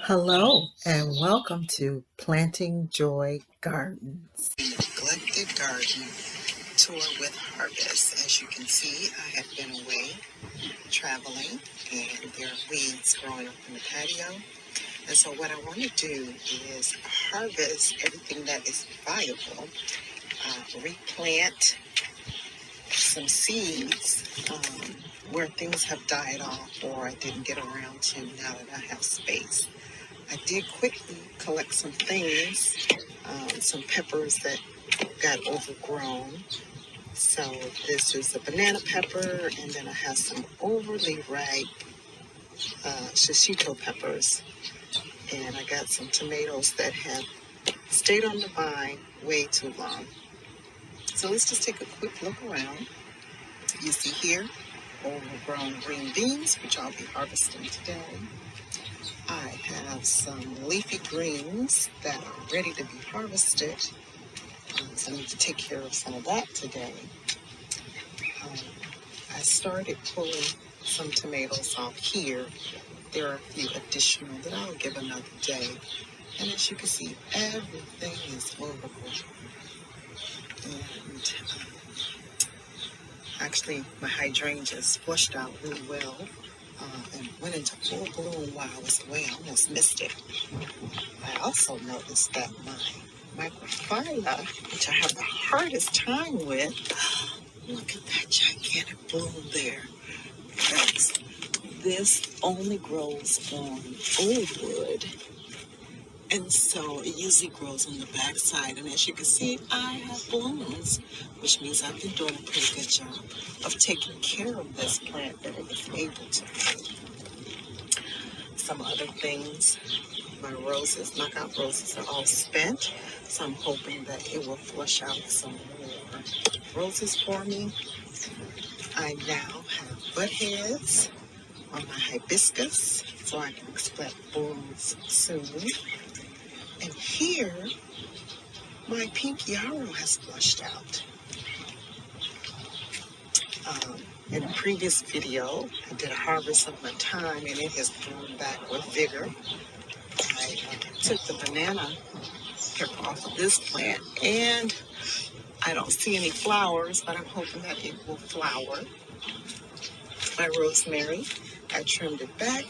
Hello and welcome to Planting Joy Gardens. Neglected Garden Tour with Harvest. As you can see, I have been away traveling and there are weeds growing up in the patio. And so what I want to do is harvest everything that is viable, replant some seeds where things have died off or I didn't get around to now that I have space. I did quickly collect some things, some peppers that got overgrown. So this is a banana pepper, and then I have some overly ripe shishito peppers. And I got some tomatoes that have stayed on the vine way too long. So let's just take a quick look around. You see here, overgrown green beans, which I'll be harvesting today. I have some leafy greens that are ready to be harvested. So I need to take care of some of that today. I started pulling some tomatoes off here. There are a few additional that I'll give another day. And as you can see, everything is overgrown. And actually, my hydrangeas flushed out really well. And went into full bloom while I was away. I almost missed it. I also noticed that my microphylla, which I have the hardest time with, look at that gigantic bloom there. Because this only grows on old wood. And so it usually grows on the back side. And as you can see, I have blooms, which means I've been doing a pretty good job of taking care of this plant that it was able to. Some other things, my roses, knockout roses are all spent. So I'm hoping that it will flush out some more roses for me. I now have bud heads on my hibiscus, so I can expect blooms soon. And here, my pink yarrow has flushed out. In a previous video, I did a harvest of my thyme, and it has grown back with vigor. I took the banana pepper off of this plant, and I don't see any flowers, but I'm hoping that it will flower. My rosemary, I trimmed it back,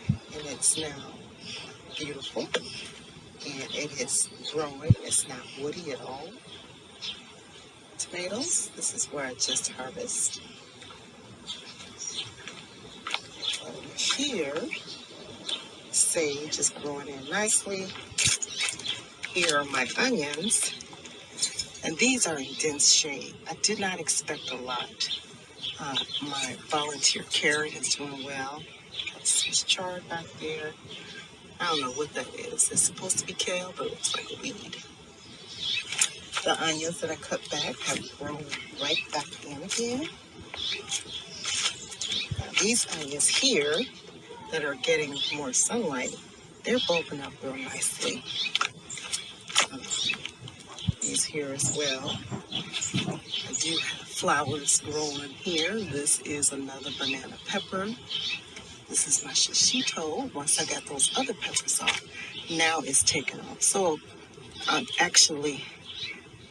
and it's now beautiful. And it is growing. It's not woody at all. Tomatoes, this is where I just harvest. Over here, sage is growing in nicely. Here are my onions, and these are in dense shade. I did not expect a lot. My volunteer carrot is doing well. Got Swiss chard back there. I don't know what that is. It's supposed to be kale, but it looks like a weed. The onions that I cut back have grown right back in again. Now, these onions here that are getting more sunlight, they're bulbing up real nicely. These here as well. I do have flowers growing here. This is another banana pepper. This is my shishito. Once I got those other peppers off, now it's taken off. So I'm actually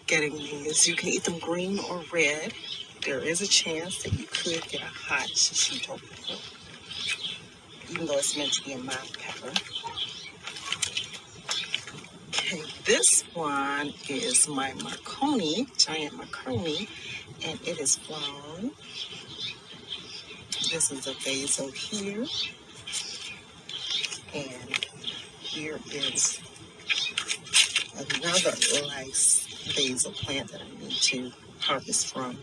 getting these. You can eat them green or red. There is a chance that you could get a hot shishito pepper, even though it's meant to be a mild pepper. Okay, this one is my marconi, giant marconi, and it is flowering. This is a basil here, and here is another nice basil plant that I need to harvest from.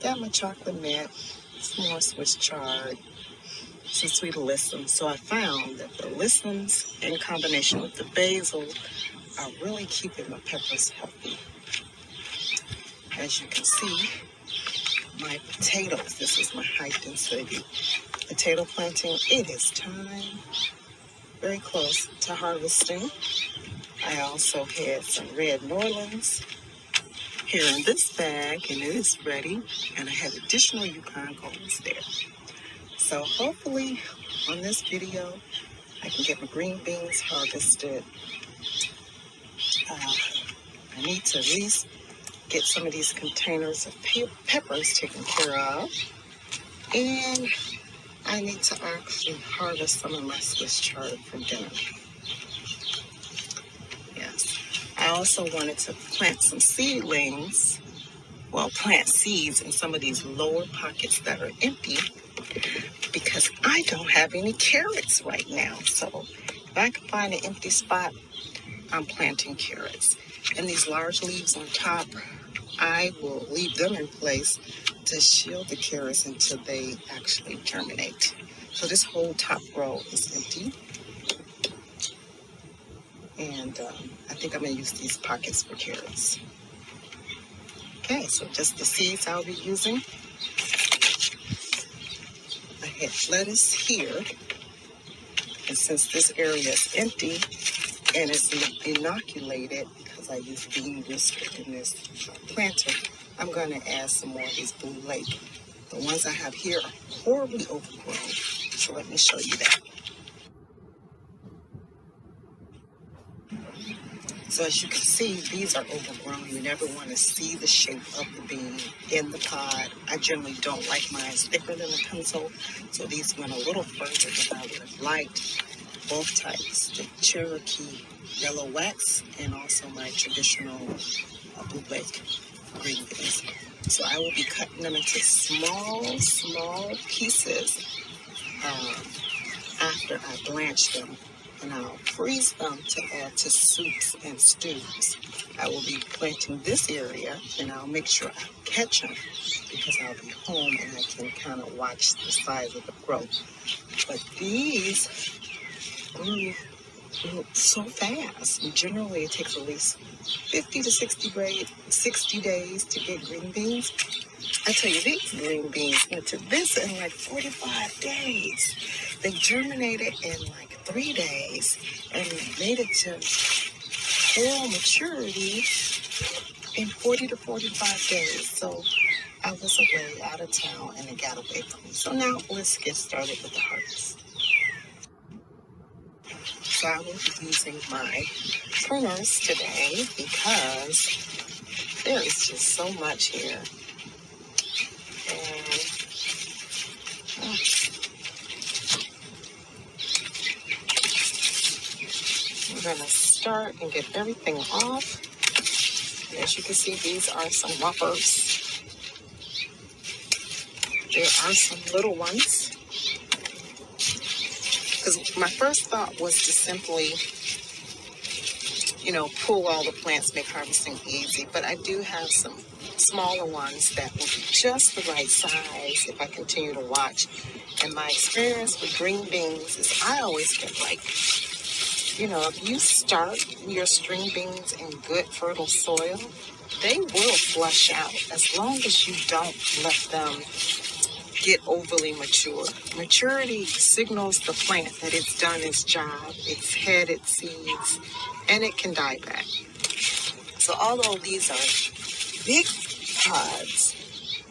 Got my chocolate mint, some more Swiss chard, some sweet alyssum. So I found that the alyssums in combination with the basil are really keeping my peppers healthy. As you can see, my potatoes, this is my high density potato planting. It is time, very close to harvesting. I also had some red Norlands here in this bag, and it is ready. And I had additional Yukon Golds there. So hopefully on this video, I can get my green beans harvested. I need to at least get some of these containers of peppers taken care of. And I need to actually harvest some of my Swiss chard for dinner. Yes. I also wanted to plant some seedlings. Well, plant seeds in some of these lower pockets that are empty because I don't have any carrots right now. So if I can find an empty spot, I'm planting carrots. And these large leaves on top, I will leave them in place to shield the carrots until they actually germinate. So this whole top row is empty. And I think I'm going to use these pockets for carrots. Okay, so just the seeds I'll be using. I had lettuce here. And since this area is empty and it's inoculated, because I use bean whisker in this planter, I'm going to add some more of these Blue Lake. The ones I have here are horribly overgrown. So let me show you that. So as you can see, these are overgrown. You never want to see the shape of the bean in the pod. I generally don't like mine thicker than a pencil, so these went a little further than I would have liked. Both types, the Cherokee yellow wax and also my traditional Blue Lake green beans. So I will be cutting them into small pieces after I blanch them. And I'll freeze them to add to soups and stews. I will be planting this area, and I'll make sure I catch them because I'll be home and I can kind of watch the size of the growth. But these grew so fast. And generally, it takes at least 50 to 60 days to get green beans. I tell you, these green beans went to this in like 45 days. They germinated in like 3 days and made it to full maturity in 40 to 45 days. So I was away out of town and it got away from me. So now let's get started with the harvest. So I will be using my pruners today because there is just so much here. And we're going to start and get everything off. And as you can see, these are some whoppers. There are some little ones. Because my first thought was to simply, pull all the plants, make harvesting easy. But I do have some smaller ones that will be just the right size if I continue to watch. And my experience with green beans is I always get like, if you start your string beans in good fertile soil, they will flush out as long as you don't let them get overly mature. Maturity signals the plant that it's done its job, it's had its seeds, and it can die back. So although these are big pods,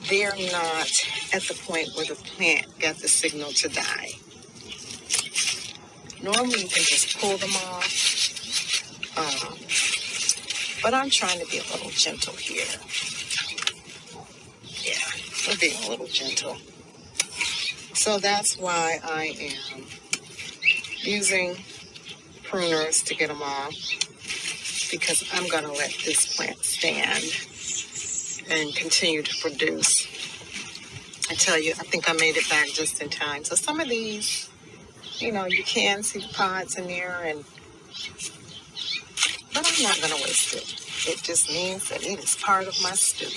they're not at the point where the plant got the signal to die. Normally you can just pull them off, but I'm trying to be a little gentle here. Yeah, we're being a little gentle. So that's why I am using pruners to get them off, because I'm going to let this plant stand and continue to produce. I tell you, I think I made it back just in time. So some of these, you can see the pods in there, but I'm not going to waste it. It just means that it is part of my stew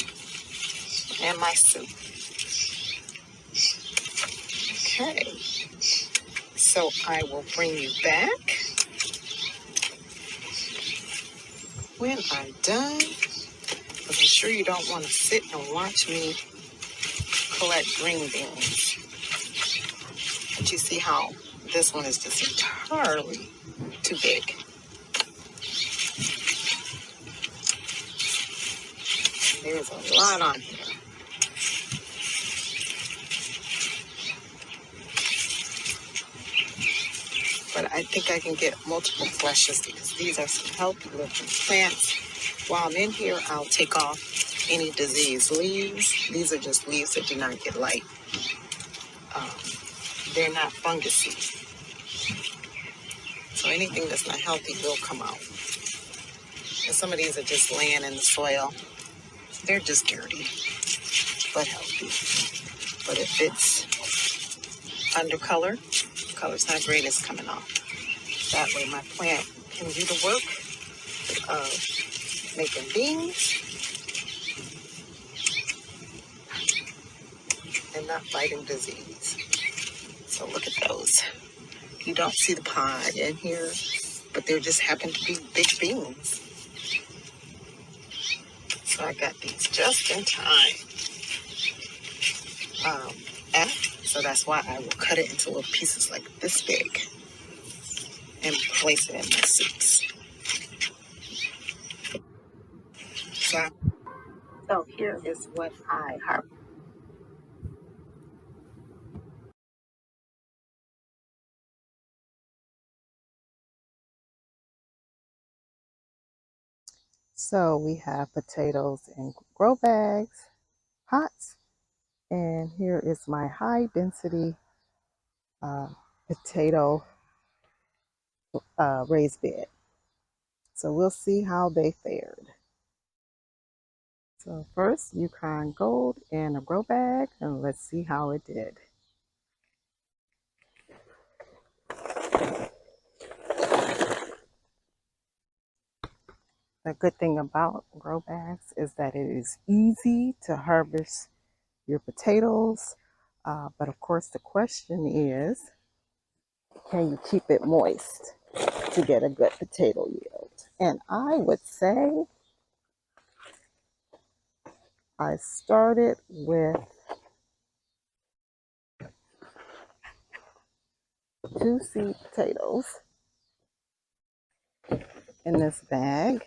and my soup. Okay, so I will bring you back when I'm done, because I'm sure you don't want to sit and watch me collect green beans. But you see how this one is just entirely too big. There's a lot on here. but I think I can get multiple flushes because these are some healthy looking plants. While I'm in here, I'll take off any diseased leaves. These are just leaves that do not get light. Um, they're not fungusy. So anything that's not healthy will come out. And some of these are just laying in the soil. They're just dirty, but healthy. But if it's under color's not great, it's coming off. That way my plant can do the work of making beans and not fighting disease. So look at those. You don't see the pod in here, but there just happen to be big beans. So I got these just in time. Um, so that's why I will cut it into little pieces like this big and place it in my soups. So here is what I harvest. So we have potatoes in grow bags, pots, and here is my high density uh, potato raised bed. So we'll see how they fared. So first, Yukon Gold in a grow bag, and let's see how it did. The good thing about grow bags is that it is easy to harvest your potatoes. But of course, the question is, can you keep it moist to get a good potato yield? And I would say I started with 2 seed potatoes in this bag.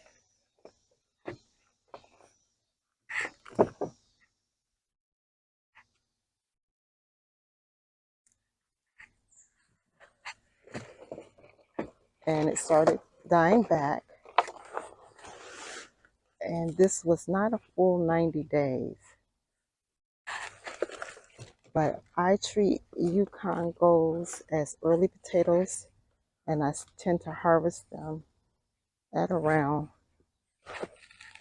And it started dying back. And this was not a full 90 days. But I treat Yukon Golds as early potatoes, and I tend to harvest them at around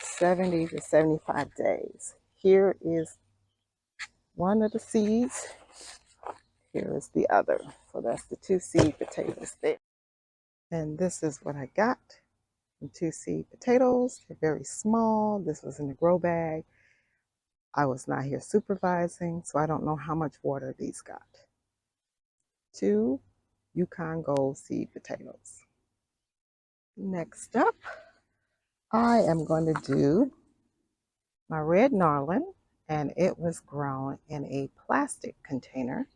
70 to 75 days. Here is one of the seeds. Here is the other. So that's the 2 seed potatoes there. And this is what I got from 2 seed potatoes. They're very small. This was in a grow bag. I was not here supervising, so I don't know how much water these got. 2 Yukon Gold seed potatoes. Next up, I am going to do my red gnarlin, and it was grown in a plastic container.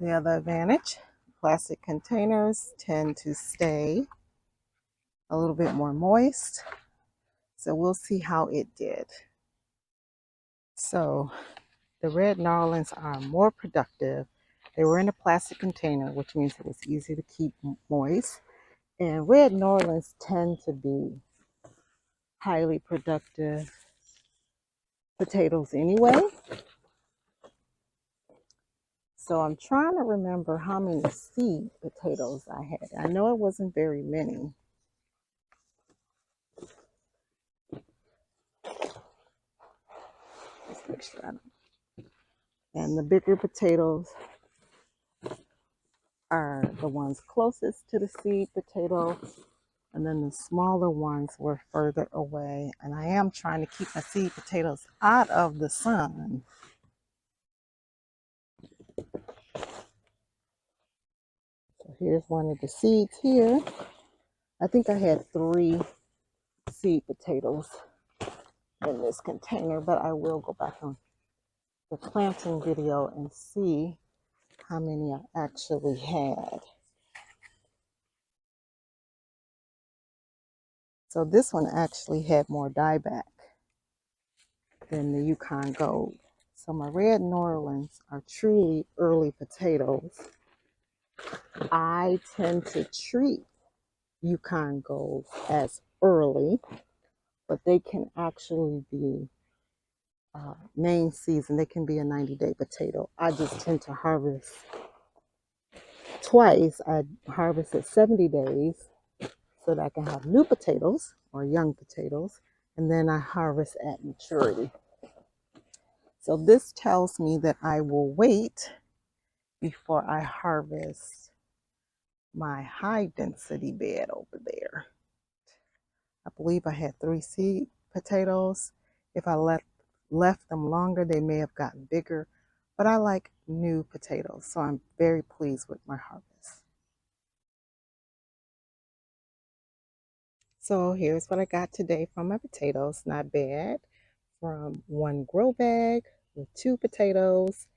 The other advantage, plastic containers tend to stay a little bit more moist. So we'll see how it did. So the red gnarlins are more productive. They were in a plastic container, which means it was easy to keep moist. And red gnarlins tend to be highly productive potatoes anyway. So I'm trying to remember how many seed potatoes I had. I know it wasn't very many. Let's make sure I don't. And the bigger potatoes are the ones closest to the seed potato, and then the smaller ones were further away. And I am trying to keep my seed potatoes out of the sun. So here's one of the seeds here. I think I had 3 seed potatoes in this container, but I will go back on the planting video and see how many I actually had. So this one actually had more dieback. than the Yukon Gold. So my red New Orleans are truly early potatoes. I tend to treat Yukon Golds as early, but they can actually be main season. They can be a 90-day potato. I just tend to harvest twice. I harvest at 70 days so that I can have new potatoes or young potatoes, and then I harvest at maturity. So this tells me that I will wait before I harvest my high density bed over there. I believe I had 3 seed potatoes. If I left them longer, they may have gotten bigger, but I like new potatoes, so I'm very pleased with my harvest. So here's what I got today from my potatoes. Not bad. From 1 grow bag with 2 potatoes,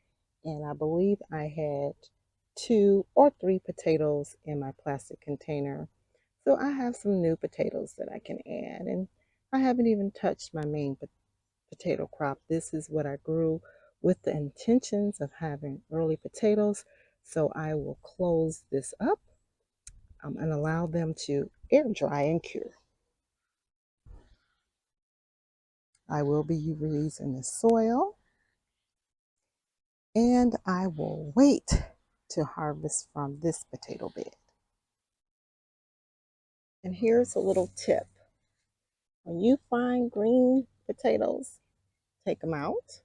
and I believe I had 2 or 3 potatoes in my plastic container. So I have some new potatoes that I can add, and I haven't even touched my main potato crop. This is what I grew with the intentions of having early potatoes. So I will close this up and allow them to air dry and cure. I will be reusing the soil, and I will wait to harvest from this potato bed. And here's a little tip. When you find green potatoes, take them out.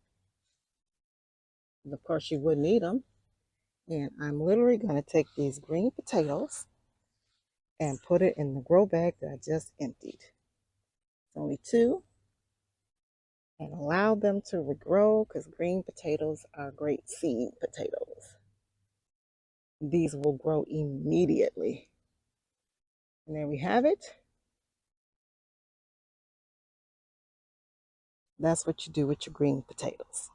And of course, you wouldn't eat them. And I'm literally going to take these green potatoes and put it in the grow bag that I just emptied. It's only 2. And allow them to regrow because green potatoes are great seed potatoes. These will grow immediately. And there we have it. That's what you do with your green potatoes.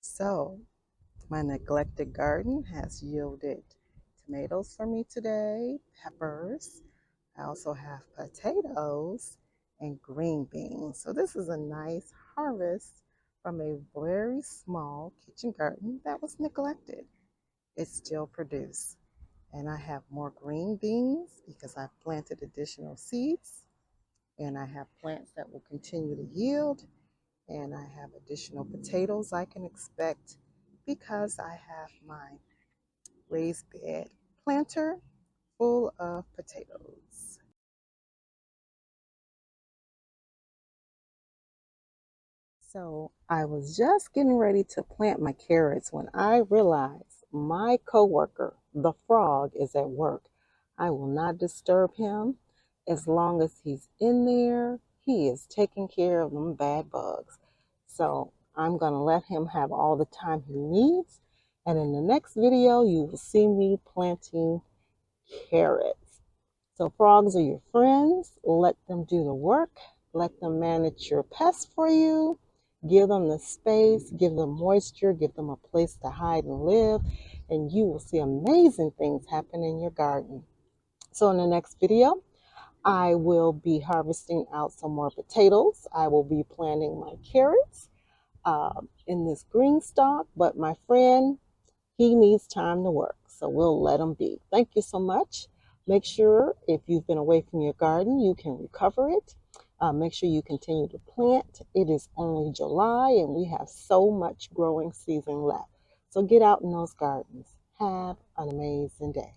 So my neglected garden has yielded tomatoes for me today, peppers. I also have potatoes and green beans. So this is a nice harvest from a very small kitchen garden that was neglected. It still produced. And I have more green beans because I've planted additional seeds, and I have plants that will continue to yield, and I have additional potatoes I can expect because I have my raised bed planter full of potatoes. So I was just getting ready to plant my carrots when I realized my coworker, the frog, is at work. I will not disturb him. As long as he's in there, he is taking care of them bad bugs. So I'm going to let him have all the time he needs. And in the next video, you will see me planting carrots. So frogs are your friends. Let them do the work. Let them manage your pests for you. Give them the space, give them moisture, give them a place to hide and live, and you will see amazing things happen in your garden. So in the next video, I will be harvesting out some more potatoes. I will be planting my carrots in this green stalk, but my friend, he needs time to work, so we'll let him be. Thank you so much. Make sure if you've been away from your garden, you can recover it. Make sure you continue to plant. It is only July and we have so much growing season left. So get out in those gardens. Have an amazing day.